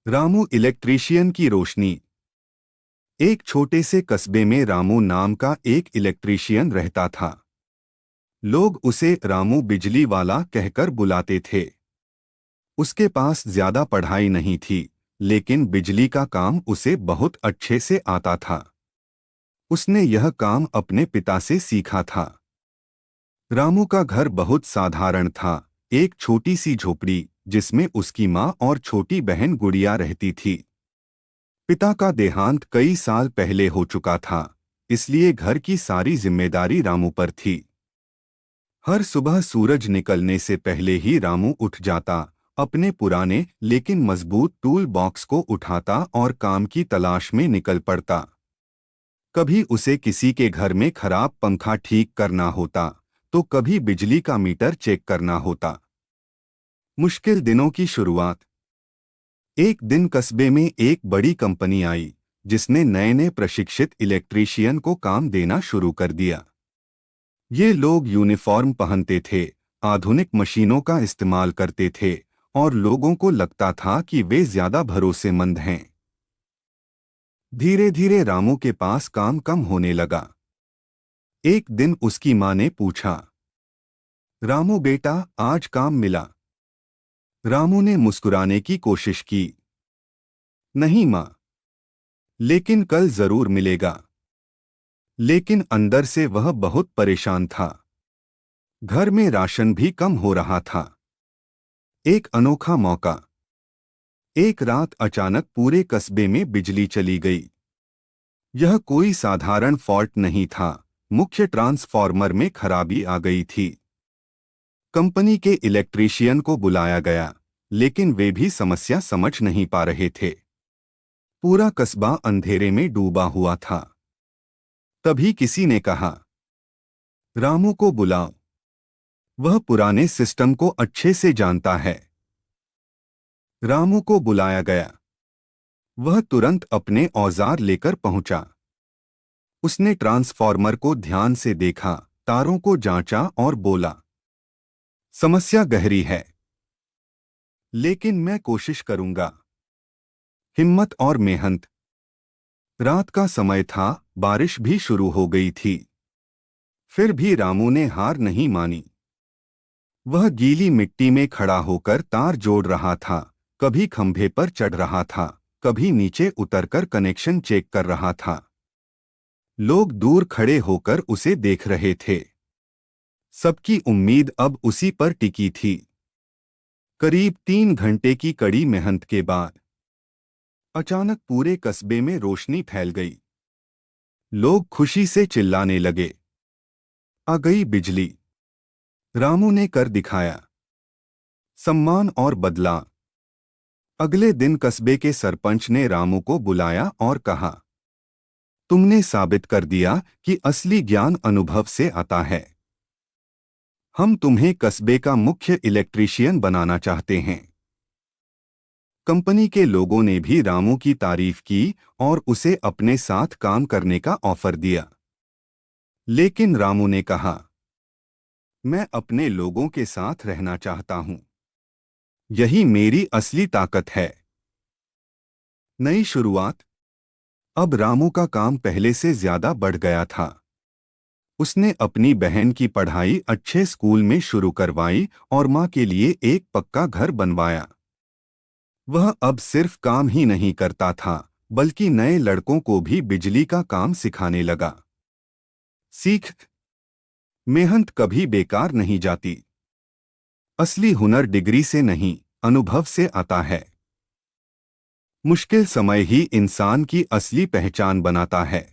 Ramu electrician की रोशनी। एक छोटे से कस्बे में रामू नाम का एक इलेक्ट्रीशियन रहता था। लोग उसे रामू बिजली वाला कहकर बुलाते थे। उसके पास ज्यादा पढ़ाई नहीं थी, लेकिन बिजली का काम उसे बहुत अच्छे से आता था। उसने यह काम अपने पिता से सीखा था। रामू का घर बहुत साधारण था, एक छोटी सी झोपड़ी जिसमें उसकी माँ और छोटी बहन गुड़िया रहती थी। पिता का देहांत कई साल पहले हो चुका था, इसलिए घर की सारी जिम्मेदारी रामू पर थी। हर सुबह सूरज निकलने से पहले ही रामू उठ जाता, अपने पुराने लेकिन मजबूत टूल बॉक्स को उठाता और काम की तलाश में निकल पड़ता। कभी उसे किसी के घर में खराब पंखा ठीक करना होता, तो कभी बिजली का मीटर चेक करना होता। मुश्किल दिनों की शुरुआत। एक दिन कस्बे में एक बड़ी कंपनी आई, जिसने नए नए प्रशिक्षित इलेक्ट्रीशियन को काम देना शुरू कर दिया। ये लोग यूनिफॉर्म पहनते थे, आधुनिक मशीनों का इस्तेमाल करते थे और लोगों को लगता था कि वे ज्यादा भरोसेमंद हैं। धीरे धीरे रामू के पास काम कम होने लगा। एक दिन उसकी माँ ने पूछा, रामू बेटा, आज काम मिला? रामू ने मुस्कुराने की कोशिश की। नहीं माँ, लेकिन कल जरूर मिलेगा। लेकिन अंदर से वह बहुत परेशान था। घर में राशन भी कम हो रहा था। एक अनोखा मौका। एक रात अचानक पूरे कस्बे में बिजली चली गई। यह कोई साधारण फॉल्ट नहीं था, मुख्य ट्रांसफॉर्मर में खराबी आ गई थी। कंपनी के इलेक्ट्रीशियन को बुलाया गया, लेकिन वे भी समस्या समझ नहीं पा रहे थे। पूरा कस्बा अंधेरे में डूबा हुआ था। तभी किसी ने कहा, रामू को बुलाओ, वह पुराने सिस्टम को अच्छे से जानता है। रामू को बुलाया गया। वह तुरंत अपने औजार लेकर पहुंचा। उसने ट्रांसफॉर्मर को ध्यान से देखा, तारों को जांचा और बोला, समस्या गहरी है, लेकिन मैं कोशिश करूंगा। हिम्मत और मेहनत। रात का समय था, बारिश भी शुरू हो गई थी। फिर भी रामू ने हार नहीं मानी। वह गीली मिट्टी में खड़ा होकर तार जोड़ रहा था, कभी खंभे पर चढ़ रहा था, कभी नीचे उतरकर कनेक्शन चेक कर रहा था। लोग दूर खड़े होकर उसे देख रहे थे। सबकी उम्मीद अब उसी पर टिकी थी। करीब 3 घंटे की कड़ी मेहनत के बाद अचानक पूरे कस्बे में रोशनी फैल गई। लोग खुशी से चिल्लाने लगे, आ गई बिजली। रामू ने कर दिखाया। सम्मान और बदला। अगले दिन कस्बे के सरपंच ने रामू को बुलाया और कहा, तुमने साबित कर दिया कि असली ज्ञान अनुभव से आता है। हम तुम्हें कस्बे का मुख्य इलेक्ट्रीशियन बनाना चाहते हैं। कंपनी के लोगों ने भी रामू की तारीफ की और उसे अपने साथ काम करने का ऑफर दिया। लेकिन रामू ने कहा, मैं अपने लोगों के साथ रहना चाहता हूं। यही मेरी असली ताकत है। नई शुरुआत। अब रामू का काम पहले से ज्यादा बढ़ गया था। उसने अपनी बहन की पढ़ाई अच्छे स्कूल में शुरू करवाई और मां के लिए एक पक्का घर बनवाया। वह अब सिर्फ काम ही नहीं करता था, बल्कि नए लड़कों को भी बिजली का काम सिखाने लगा। सीख। मेहनत कभी बेकार नहीं जाती। असली हुनर डिग्री से नहीं, अनुभव से आता है। मुश्किल समय ही इंसान की असली पहचान बनाता है।